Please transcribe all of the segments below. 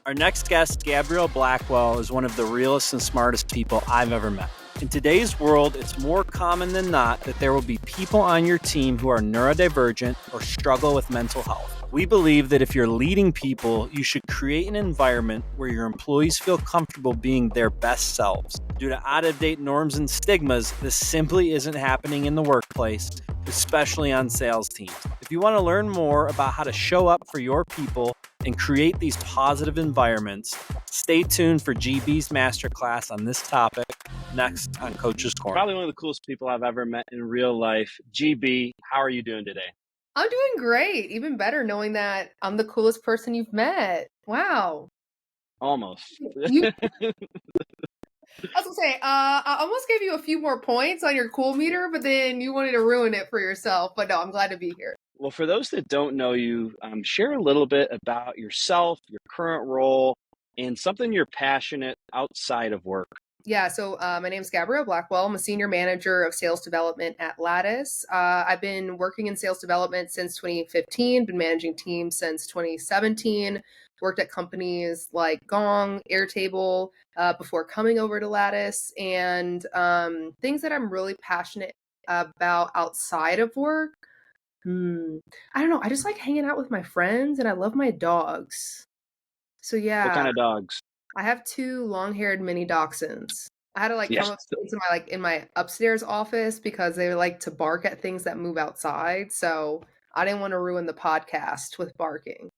Our next guest, Gabrielle Blackwell, is one of the realest and smartest people I've ever met. In today's world, it's more common than not that there will be people on your team who are neurodivergent or struggle with mental health. We believe that if you're leading people, you should create an environment where your employees feel comfortable being their best selves. Due to out-of-date norms and stigmas, this simply isn't happening in the workplace, especially on sales teams. If you want to learn more about how to show up for your people and create these positive environments, stay tuned for GB's masterclass on this topic next on Coach's Corner. Probably one of the coolest people I've ever met in real life. GB, how are you doing today? I'm doing great. Even better knowing that I'm the coolest person you've met. Wow. Almost. I was gonna say, I almost gave you a few more points on your cool meter, but then you wanted to ruin it for yourself. But no, I'm glad to be here. Well, for those that don't know you, share a little bit about yourself, your current role, and something you're passionate outside of work. Yeah, so my name is Gabrielle Blackwell. I'm a senior manager of sales development at Lattice. I've been working in sales development since 2015, been managing teams since 2017, worked at companies like Gong, Airtable, before coming over to Lattice, and things that I'm really passionate about outside of work. I don't know. I just like hanging out with my friends, and I love my dogs. So yeah. What kind of dogs? I have 2 long-haired mini dachshunds. I had to Yes. come up into my in my upstairs office because they like to bark at things that move outside. So I didn't want to ruin the podcast with barking.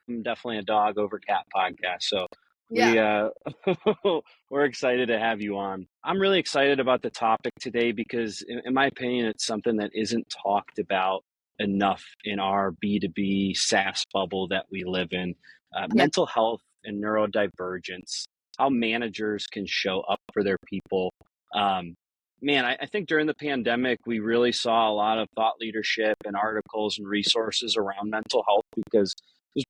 I'm definitely a dog over cat podcast. So Yeah. we're excited to have you on. I'm really excited about the topic today because in my opinion, it's something that isn't talked about enough in our B2B SaaS bubble that we live in. Mental health and neurodivergence, how managers can show up for their people. I think during the pandemic, we really saw a lot of thought leadership and articles and resources around mental health because it was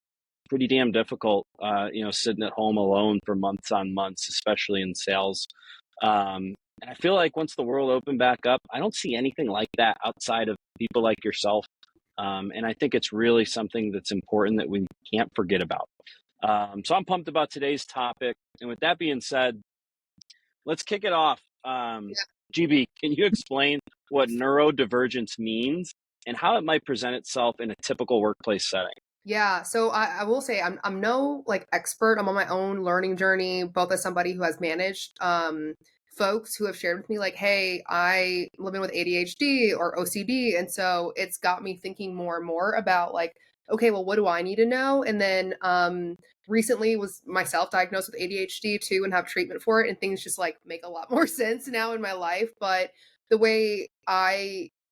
pretty damn difficult, sitting at home alone for months on months, especially in sales. And I feel like once the world opened back up, I don't see anything like that outside of people like yourself. And I think it's really something that's important that we can't forget about. So I'm pumped about today's topic. And with that being said, let's kick it off. GB, can you explain what neurodivergence means and how it might present itself in a typical workplace setting? Yeah, so I will say I'm no expert. I'm on my own learning journey, both as somebody who has managed folks who have shared with me hey, I live in with ADHD or OCD, and so it's got me thinking more and more about okay, well, what do I need to know? And then recently was myself diagnosed with ADHD too and have treatment for it, and things just make a lot more sense now in my life. But the way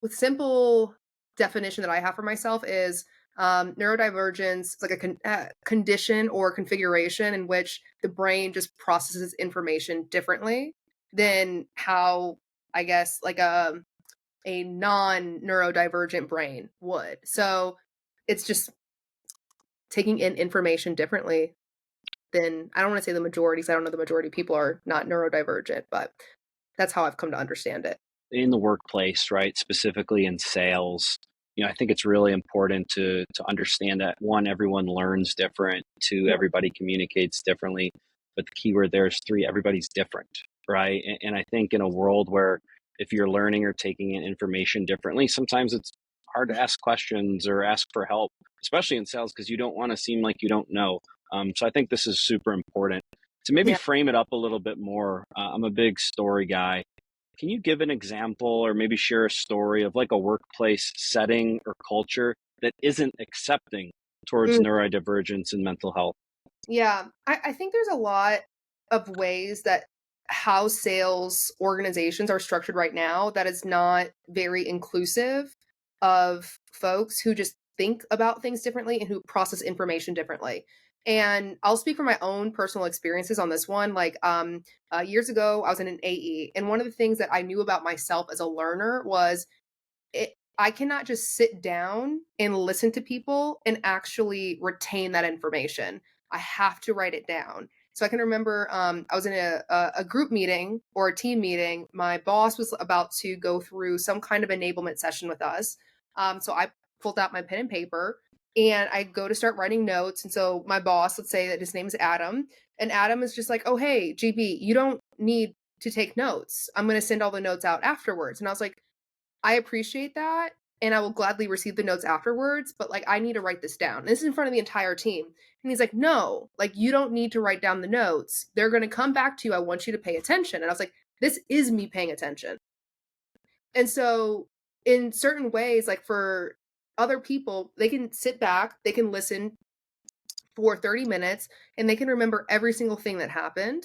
with simple definition that I have for myself is neurodivergence is a condition or configuration in which the brain just processes information differently than how I guess a non-neurodivergent brain would. So it's just taking in information differently than, I don't want to say the majority, because I don't know the majority of people are not neurodivergent, but that's how I've come to understand it. In the workplace, right, specifically in sales, I think it's really important to understand that, one, everyone learns different, two, everybody communicates differently, but the key word there is three, everybody's different, right? And I think in a world where if you're learning or taking in information differently, sometimes it's hard to ask questions or ask for help, especially in sales, because you don't want to seem like you don't know. So I think this is super important. To maybe frame it up a little bit more, I'm a big story guy. Can you give an example or maybe share a story of a workplace setting or culture that isn't accepting towards neurodivergence and mental health? Yeah, I think there's a lot of ways that how sales organizations are structured right now that is not very inclusive of folks who just think about things differently and who process information differently. And I'll speak from my own personal experiences on this one. Years ago, I was in an AE, and one of the things that I knew about myself as a learner was I cannot just sit down and listen to people and actually retain that information. I have to write it down. So I can remember I was in a group meeting or a team meeting. My boss was about to go through some kind of enablement session with us. So I pulled out my pen and paper and I go to start writing notes. And so my boss, let's say that his name is Adam, and Adam is just like, oh, hey, GB, you don't need to take notes. I'm going to send all the notes out afterwards. And I was like, I appreciate that. And I will gladly receive the notes afterwards, but like, I need to write this down. And this is in front of the entire team. And he's like, no, like, you don't need to write down the notes. They're going to come back to you. I want you to pay attention. And I was like, this is me paying attention. And so, in certain ways, like for other people, they can sit back, they can listen for 30 minutes, and they can remember every single thing that happened.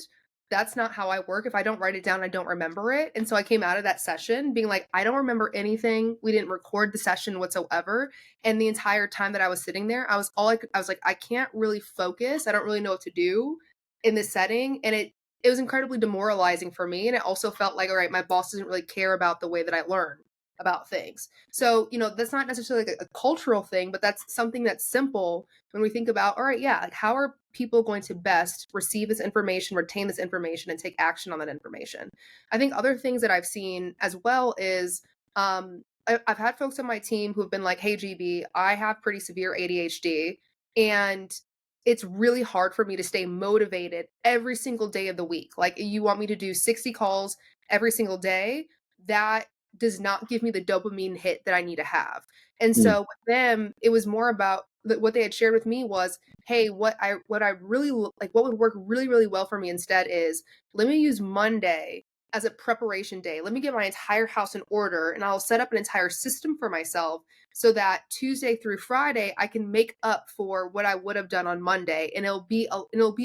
That's not how I work. If I don't write it down, I don't remember it. And so I came out of that session being like, I don't remember anything. We didn't record the session whatsoever. And the entire time that I was sitting there, I was like, I can't really focus. I don't really know what to do in this setting. And it was incredibly demoralizing for me. And it also felt like, all right, my boss doesn't really care about the way that I learn about things. So, that's not necessarily like a cultural thing, but that's something that's simple when we think about, all right, yeah, like how are people going to best receive this information, retain this information, and take action on that information? I think other things that I've seen as well is I've had folks on my team who've been like, hey, GB, I have pretty severe ADHD, and it's really hard for me to stay motivated every single day of the week. Like, you want me to do 60 calls every single day? That does not give me the dopamine hit that I need to have. And so with them, it was more about what they had shared with me was, hey, what I really like, what would work really, really well for me instead is, let me use Monday as a preparation day. Let me get my entire house in order, and I'll set up an entire system for myself so that Tuesday through Friday I can make up for what I would have done on Monday, and it'll be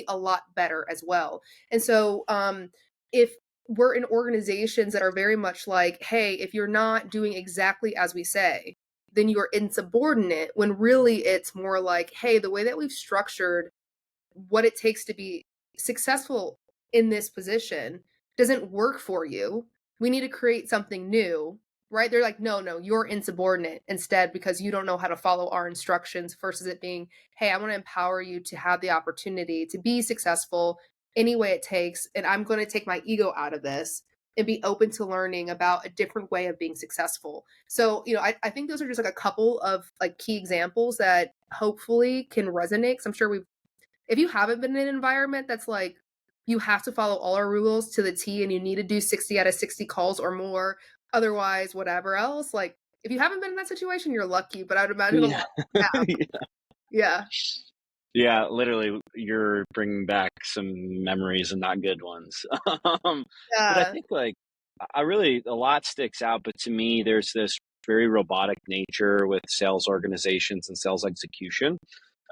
a lot better as well. And so if we're in organizations that are very much like, hey, if you're not doing exactly as we say, then you're insubordinate, when really it's more like, hey, the way that we've structured what it takes to be successful in this position doesn't work for you. We need to create something new, right? They're like, no, you're insubordinate instead because you don't know how to follow our instructions, versus it being, hey, I want to empower you to have the opportunity to be successful any way it takes. And I'm going to take my ego out of this and be open to learning about a different way of being successful. So, I think those are just like a couple of like key examples that hopefully can resonate. 'Cause I'm sure if you haven't been in an environment that's like, you have to follow all our rules to the T and you need to do 60 out of 60 calls or more, otherwise, whatever else, like, if you haven't been in that situation, you're lucky, but I would imagine a Yeah. lot have. Yeah. Yeah, literally, you're bringing back some memories and not good ones. But I Yeah. think like a lot sticks out, but to me, there's this very robotic nature with sales organizations and sales execution.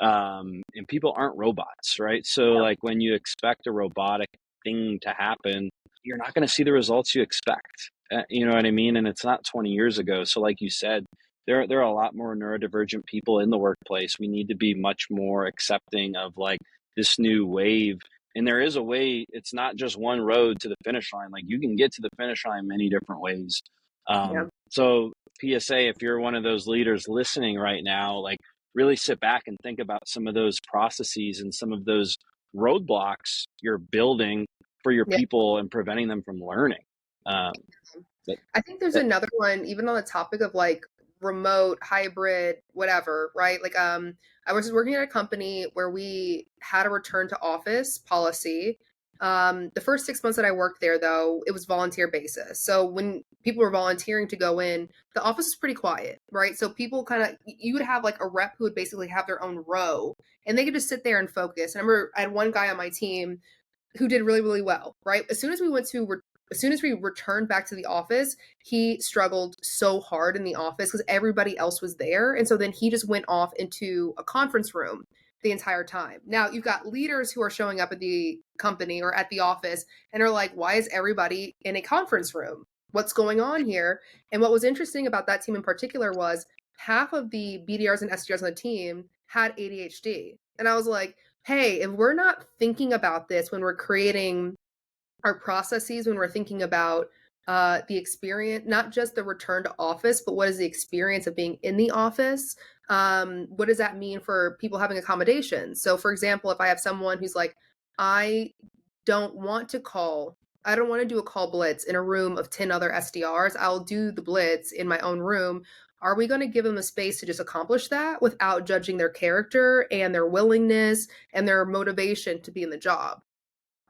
And people aren't robots, right? So like when you expect a robotic thing to happen, you're not going to see the results you expect. You know what I mean? And it's not 20 years ago. So like you said, there are a lot more neurodivergent people in the workplace. We need to be much more accepting of like this new wave. And there is a way, it's not just one road to the finish line. Like you can get to the finish line many different ways. Yeah. So PSA, if you're one of those leaders listening right now, like really sit back and think about some of those processes and some of those roadblocks you're building for your Yeah. people and preventing them from learning. But I think there's another one, even on the topic of like remote, hybrid, whatever, right? Like, I was working at a company where we had a return to office policy. The first 6 months that I worked there, though, it was volunteer basis. So when people were volunteering to go in, the office is pretty quiet, right? So people you would have like a rep who would basically have their own row, and they could just sit there and focus. And I remember I had one guy on my team who did really, really well, right? As soon as we returned back to the office, he struggled so hard in the office because everybody else was there. And so then he just went off into a conference room the entire time. Now you've got leaders who are showing up at the company or at the office and are like, why is everybody in a conference room? What's going on here? And what was interesting about that team in particular was half of the BDRs and SDRs on the team had ADHD. And I was like, hey, if we're not thinking about this when we're creating our processes, when we're thinking about the experience, not just the return to office, but what is the experience of being in the office? What does that mean for people having accommodations? So, for example, if I have someone who's like, I don't want to call, I don't want to do a call blitz in a room of 10 other SDRs, I'll do the blitz in my own room. are we going to give them the space to just accomplish that without judging their character and their willingness and their motivation to be in the job?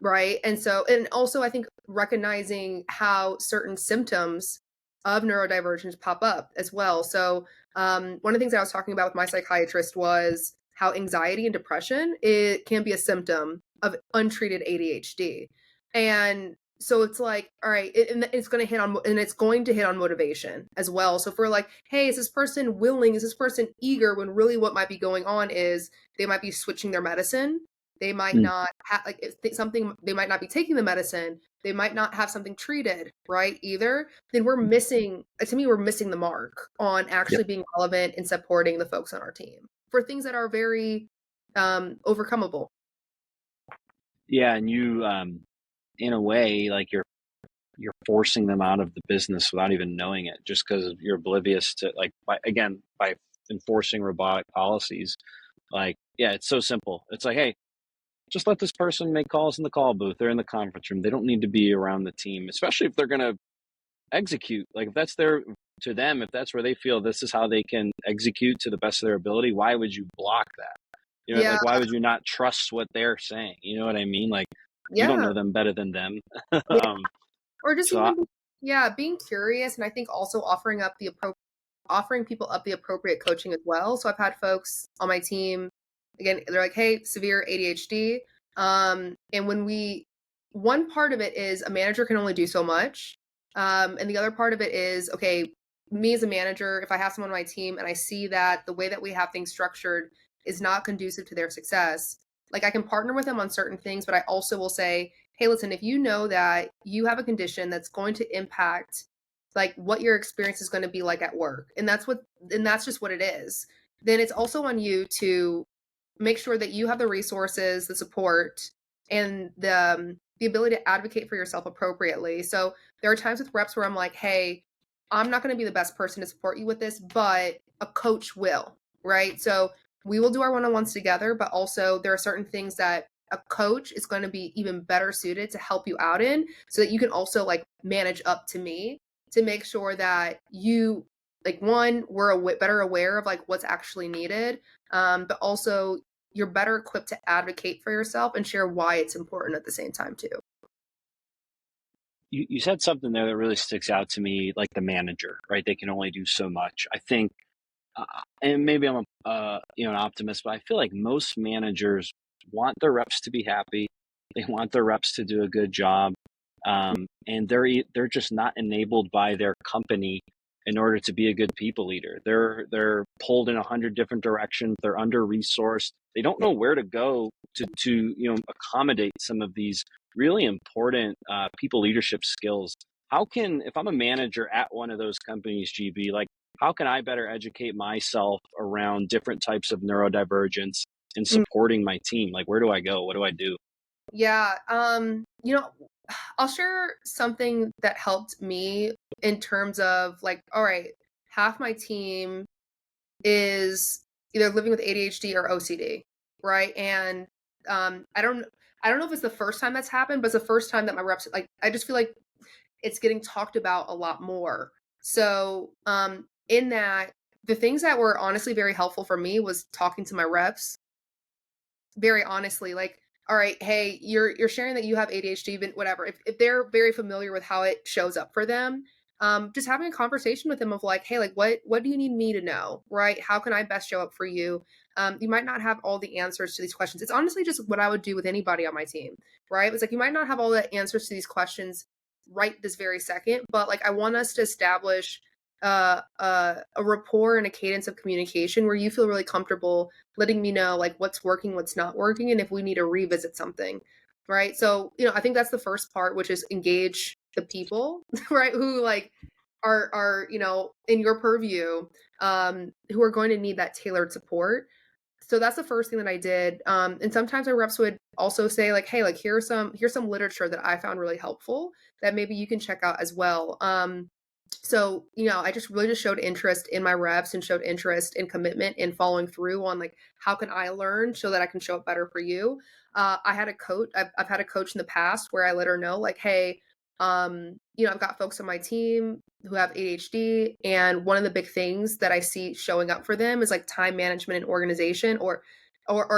Right. And so, and also, I think recognizing how certain symptoms of neurodivergence pop up as well. So, one of the things I was talking about with my psychiatrist was how anxiety and depression, it can be a symptom of untreated ADHD. And so it's like, all right, and it's going to hit on, and it's going to hit on motivation as well. So if we're like, hey, is this person willing? Is this person eager? When really what might be going on is they might be switching their medicine. They might not have like something, they might not be taking the medicine. They might not have something treated, right? Either. Then we're missing, to me, we're missing the mark on actually being relevant and supporting the folks on our team for things that are very overcomable. Yeah. And you, in a way, like you're forcing them out of the business without even knowing it, just because you're oblivious to, like, by enforcing robotic policies. Like, yeah, it's so simple. It's like, hey, just let this person make calls in the call booth. They're in the conference room. They don't need to be around the team, especially if they're going to execute. Like, if that's to them, if that's where they feel this is how they can execute to the best of their ability, why would you block that? You know, like, why would you not trust what they're saying? You know what I mean? Like, you don't know them better than them. Or just being curious. And I think also offering people up the appropriate coaching as well. So I've had folks on my team, again, they're like, hey, severe ADHD. And one part of it is a manager can only do so much. And the other part of it is, okay, me as a manager, if I have someone on my team and I see that the way that we have things structured is not conducive to their success, like I can partner with them on certain things, but I also will say, hey, listen, if you know that you have a condition that's going to impact like what your experience is going to be like at work, and that's just what it is, then it's also on you to make sure that you have the resources, the support, and the ability to advocate for yourself appropriately. So there are times with reps where I'm like, hey, I'm not going to be the best person to support you with this, but a coach will, right? So we will do our one-on-ones together, but also there are certain things that a coach is going to be even better suited to help you out in, so that you can also like manage up to me to make sure that you, like, one, we're better aware of like what's actually needed, but also you're better equipped to advocate for yourself and share why it's important at the same time too. You said something there that really sticks out to me, like the manager, right? They can only do so much. I think, and maybe I'm an optimist, but I feel like most managers want their reps to be happy. They want their reps to do a good job, and they're just not enabled by their company in order to be a good people leader. They're pulled in 100 different directions. They're under resourced. They don't know where to go to accommodate some of these really important people leadership skills. If I'm a manager at one of those companies, GB, like, how can I better educate myself around different types of neurodivergence and supporting my team? Like, where do I go? What do I do? Yeah. I'll share something that helped me in terms of like, all right, half my team is either living with ADHD or OCD, right? And I don't know if it's the first time that's happened, but it's the first time that my reps, like, I just feel like it's getting talked about a lot more. So in that, the things that were honestly very helpful for me was talking to my reps very honestly, like, all right, hey, you're sharing that you have ADHD, but whatever. If they're very familiar with how it shows up for them, just having a conversation with them of like, hey, like, what do you need me to know, right? How can I best show up for you? You might not have all the answers to these questions. It's honestly just what I would do with anybody on my team, right? It's like, you might not have all the answers to these questions right this very second, but like, I want us to establish a rapport and a cadence of communication where you feel really comfortable letting me know like what's working, what's not working, and if we need to revisit something, right? So, I think that's the first part, which is engage the people, right? Who like are in your purview, who are going to need that tailored support. So that's the first thing that I did. And sometimes our reps would also say like, hey, like here's some literature that I found really helpful that maybe you can check out as well. So, I just really just showed interest in my reps and showed interest and commitment in following through on like, how can I learn so that I can show up better for you? I had a coach. I've had a coach in the past where I let her know like, hey, I've got folks on my team who have ADHD, and one of the big things that I see showing up for them is like time management and organization, or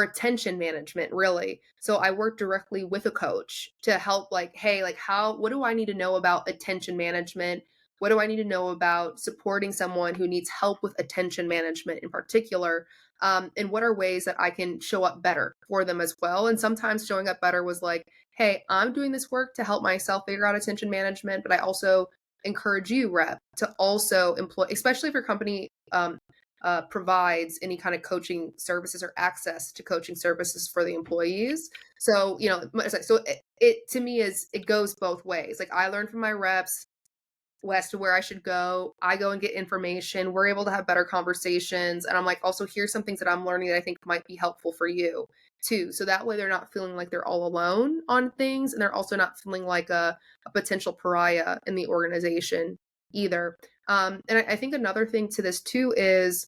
attention management, really. So I work directly with a coach to help, like, hey, like, what do I need to know about attention management? What do I need to know about supporting someone who needs help with attention management in particular? And what are ways that I can show up better for them as well? And sometimes showing up better was like, hey, I'm doing this work to help myself figure out attention management, but I also encourage you, rep, to also employ, especially if your company provides any kind of coaching services or access to coaching services for the employees. So, it to me it goes both ways. Like, I learn from my reps as to where I should go. I go and get information. We're able to have better conversations. And I'm like, also, here's some things that I'm learning that I think might be helpful for you too. So that way they're not feeling like they're all alone on things. And they're also not feeling like a potential pariah in the organization either. And I think another thing to this too is,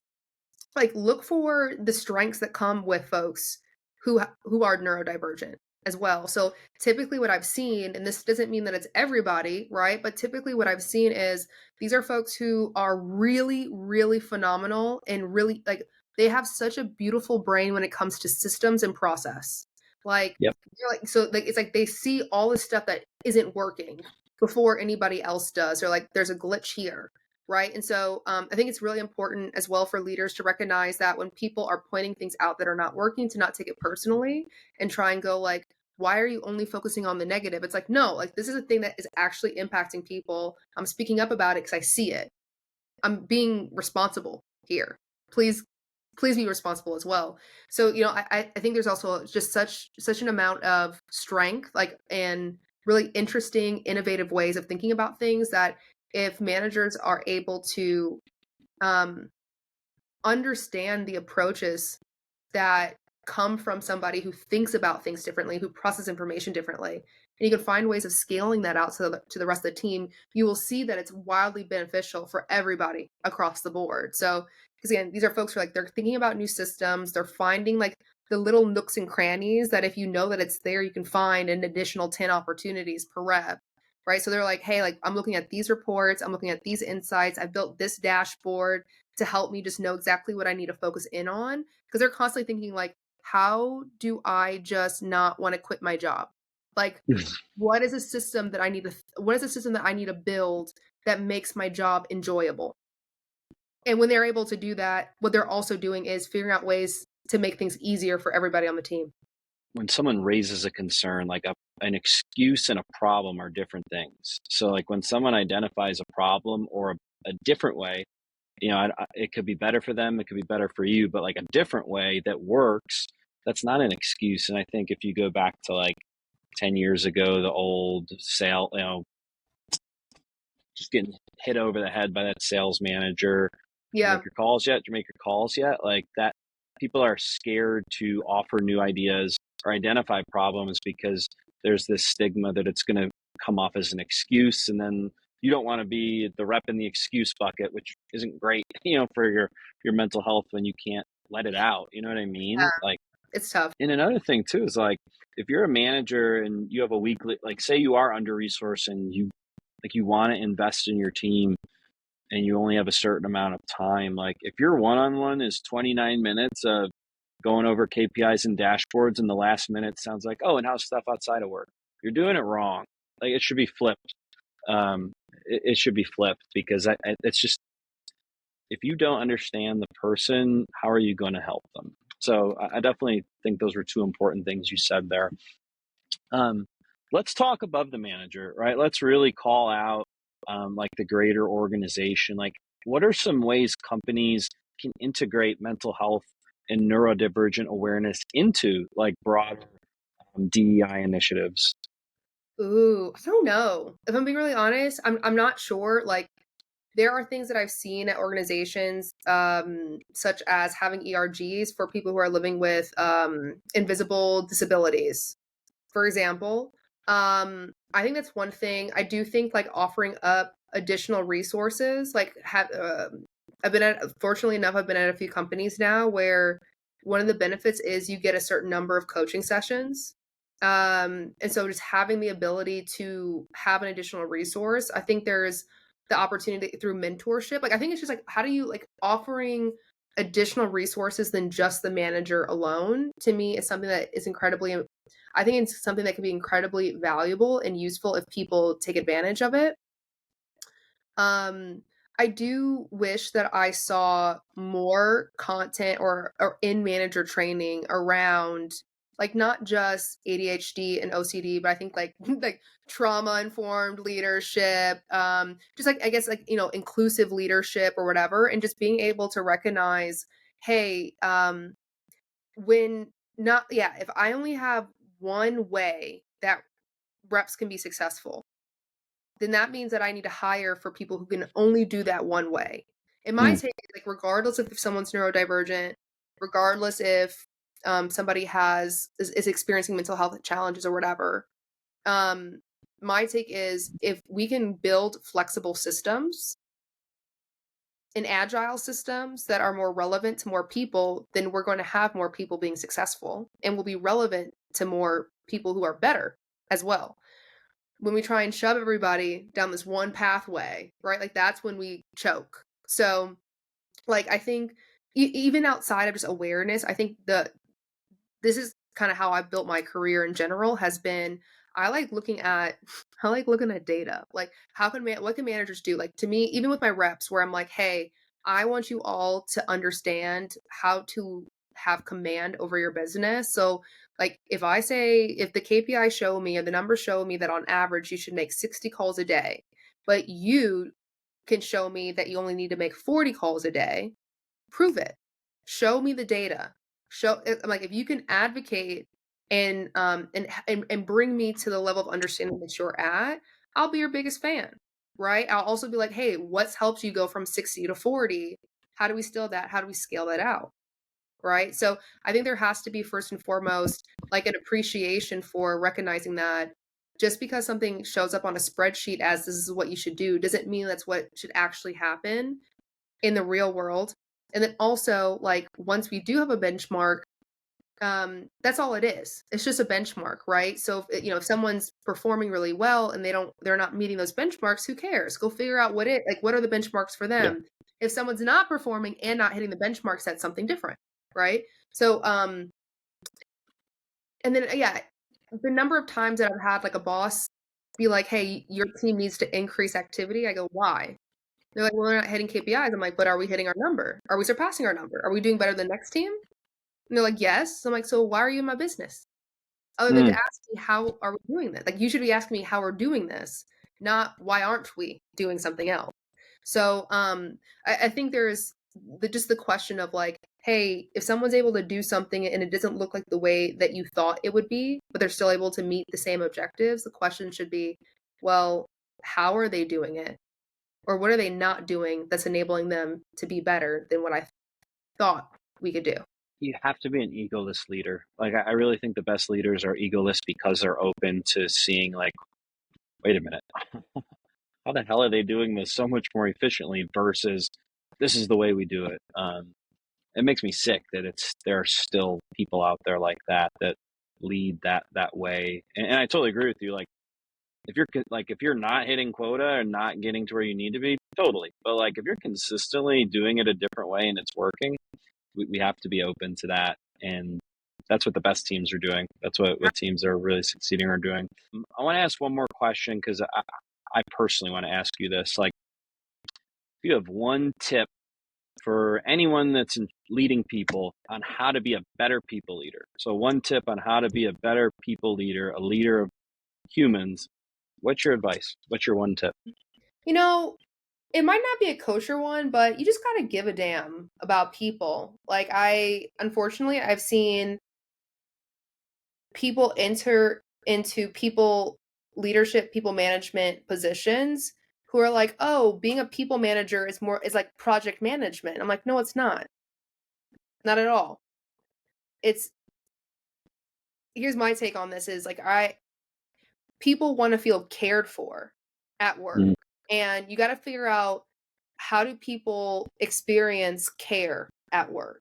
like, look for the strengths that come with folks who are neurodivergent as well. So typically what I've seen, and this doesn't mean that it's everybody, right? But typically what I've seen is these are folks who are really, really phenomenal, and really, like, they have such a beautiful brain when it comes to systems and process. Like, Yep. so like, it's like they see all the stuff that isn't working before anybody else does, or like there's a glitch here. Right. And so I think it's really important as well for leaders to recognize that when people are pointing things out that are not working, to not take it personally and try and go like, why are you only focusing on the negative? It's like, no, like, this is a thing that is actually impacting people. I'm speaking up about it because I see it. I'm being responsible here. Please be responsible as well. So, I think there's also just such an amount of strength, like, and really interesting, innovative ways of thinking about things, that if managers are able to understand the approaches that come from somebody who thinks about things differently, who processes information differently, and you can find ways of scaling that out to the rest of the team, you will see that it's wildly beneficial for everybody across the board. So, because again, these are folks who are like, they're thinking about new systems, they're finding like the little nooks and crannies that if you know that it's there, you can find an additional 10 opportunities per rep. Right. So they're like, hey, like, I'm looking at these reports, I'm looking at these insights, I've built this dashboard to help me just know exactly what I need to focus in on. Because they're constantly thinking like, how do I just not want to quit my job? Like, what is a system that I need to build that makes my job enjoyable? And when they're able to do that, what they're also doing is figuring out ways to make things easier for everybody on the team. When someone raises a concern, like an excuse and a problem are different things. So like when someone identifies a problem or a different way, it could be better for them, it could be better for you, but like a different way that works, that's not an excuse. And I think if you go back to like 10 years ago, the old sale, just getting hit over the head by that sales manager. Did you make your calls yet? Did you make your calls yet? Like that, people are scared to offer new ideas or identify problems because there's this stigma that it's going to come off as an excuse. And then you don't want to be the rep in the excuse bucket, which isn't great, for your mental health when you can't let it out. You know what I mean? Yeah, like, it's tough. And another thing too is like, if you're a manager and you have a weekly, like say you are under resourced and you want to invest in your team and you only have a certain amount of time, like if your one-on-one is 29 minutes of going over KPIs and dashboards and the last minute sounds like, oh, and how's stuff outside of work? You're doing it wrong. Like it should be flipped. It should be flipped because it's just, if you don't understand the person, how are you going to help them? So I definitely think those were two important things you said there. Let's talk above the manager, right? Let's really call out like the greater organization. Like, what are some ways companies can integrate mental health and neurodivergent awareness into like broader DEI initiatives? Ooh, I don't know. If I'm being really honest, I'm not sure. Like, there are things that I've seen at organizations, such as having ERGs for people who are living with invisible disabilities, for example. I think that's one thing. I do think like offering up additional resources, like fortunately enough, I've been at a few companies now where one of the benefits is you get a certain number of coaching sessions And so just having the ability to have an additional resource, I think there's the opportunity through mentorship. Like, I think it's just like, how do you like offering additional resources than just the manager alone, to me is something that is incredibly, I think it's something that can be incredibly valuable and useful if people take advantage of it. Um, I do wish that I saw more content or in manager training around like not just ADHD and OCD, but I think like like trauma informed leadership, just like I guess like inclusive leadership or whatever, and just being able to recognize, hey, when not yeah, if I only have one way that reps can be successful, then that means that I need to hire for people who can only do that one way. In my Mm. take, like regardless if someone's neurodivergent, regardless if somebody is experiencing mental health challenges or whatever, um, my take is if we can build flexible systems and agile systems that are more relevant to more people, then we're going to have more people being successful and will be relevant to more people who are better as well. When we try and shove everybody down this one pathway, right? Like that's when we choke. So, like I think even outside of just awareness, I think this is kind of how I've built my career in general has been I like looking at I like looking at data. Like what can managers do? Like to me, even with my reps where I'm like, "Hey, I want you all to understand how to have command over your business." So, like if the KPI show me or the numbers show me that on average you should make 60 calls a day, but you can show me that you only need to make 40 calls a day, prove it. Show me the data. I'm like if you can advocate and bring me to the level of understanding that you're at, I'll be your biggest fan, right? I'll also be like, hey, what's helped you go from 60 to 40? How do we scale that? How do we scale that out? Right? So I think there has to be first and foremost like an appreciation for recognizing that just because something shows up on a spreadsheet as this is what you should do doesn't mean that's what should actually happen in the real world. And then also, like, once we do have a benchmark, that's all it is. It's just a benchmark, right? So if someone's performing really well and they're not meeting those benchmarks, who cares? Go figure out what are the benchmarks for Yeah. them. If someone's not performing and not hitting the benchmarks, that's something different, right? So and then yeah, the number of times that I've had like a boss be like, hey, your team needs to increase activity. I go, why? They're like, well, they're not hitting KPIs. I'm like, but are we hitting our number? Are we surpassing our number? Are we doing better than the next team? And they're like, yes. I'm like, so why are you in my business? Other than to Mm. ask me, how are we doing this? Like, you should be asking me how we're doing this, not why aren't we doing something else? So I think there's just the question of like, hey, if someone's able to do something and it doesn't look like the way that you thought it would be, but they're still able to meet the same objectives, the question should be, well, how are they doing it? Or what are they not doing that's enabling them to be better than what I thought we could do? You have to be an egoless leader. Like I really think the best leaders are egoless because they're open to seeing like, wait a minute, how the hell are they doing this so much more efficiently versus this is the way we do it. It makes me sick that there are still people out there like that lead that way. And I totally agree with you. Like if you're not hitting quota and not getting to where you need to be, totally. But like if you're consistently doing it a different way and it's working, we have to be open to that. And that's what the best teams are doing. That's what teams are really succeeding are doing. I want to ask one more question because I personally want to ask you this. Like, if you have one tip for anyone that's leading people on how to be a better people leader. So one tip on how to be a better people leader, a leader of humans. What's your advice? What's your one tip? You know, it might not be a kosher one, but you just got to give a damn about people. Like unfortunately, I've seen people enter into people leadership, people management positions who are like, "Oh, being a people manager is like project management." I'm like, "No, it's not. Not at all." It's Here's my take on this is like people want to feel cared for at work. Mm. And you got to figure out how do people experience care at work?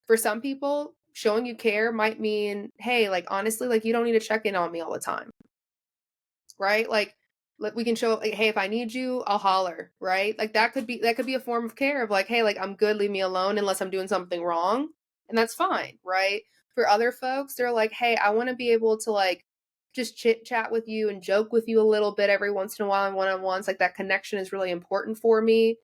For some people, showing you care might mean, hey, like, honestly, like, you don't need to check in on me all the time, right? Like, we can show, like, hey, if I need you, I'll holler, right? Like, that could be a form of care of like, hey, like, I'm good, leave me alone unless I'm doing something wrong, and that's fine, right? For other folks, they're like, hey, I want to be able to, like, just chit chat with you and joke with you a little bit every once in a while in one-on-ones. Like, that connection is really important for me.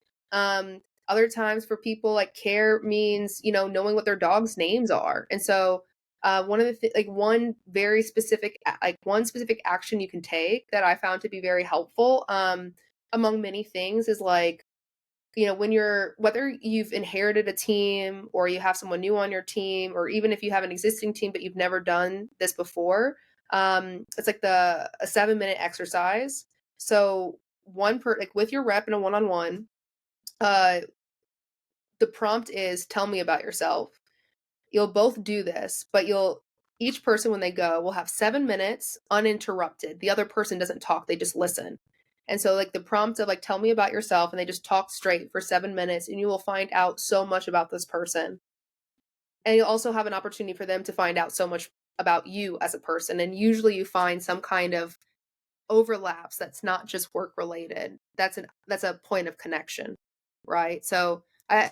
Other times for people, like, care means, knowing what their dog's names are. And so one of the one specific action you can take that I found to be very helpful, among many things, is like, whether you've inherited a team or you have someone new on your team, or even if you have an existing team but you've never done this before, it's like a 7-minute exercise. So with your rep in a one-on-one, the prompt is, tell me about yourself. You'll both do this, but each person, when they go, will have 7 minutes uninterrupted. The other person doesn't talk, they just listen. And so, like, the prompt of, like, tell me about yourself, and they just talk straight for 7 minutes, and you will find out so much about this person. And you'll also have an opportunity for them to find out so much about you as a person. And usually you find some kind of overlaps that's not just work related. That's a point of connection, right? So I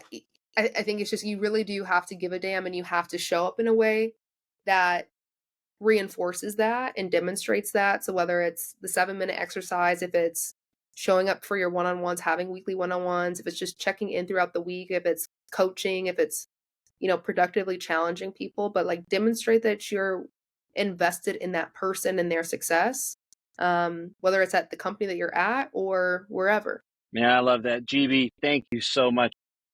think it's just, you really do have to give a damn, and you have to show up in a way that reinforces that and demonstrates that. So whether it's the 7-minute exercise, if it's showing up for your one-on-ones, having weekly one-on-ones, if it's just checking in throughout the week, if it's coaching, if it's, productively challenging people, but, like, demonstrate that you're invested in that person and their success, whether it's at the company that you're at or wherever. Man, I love that. GB, thank you so much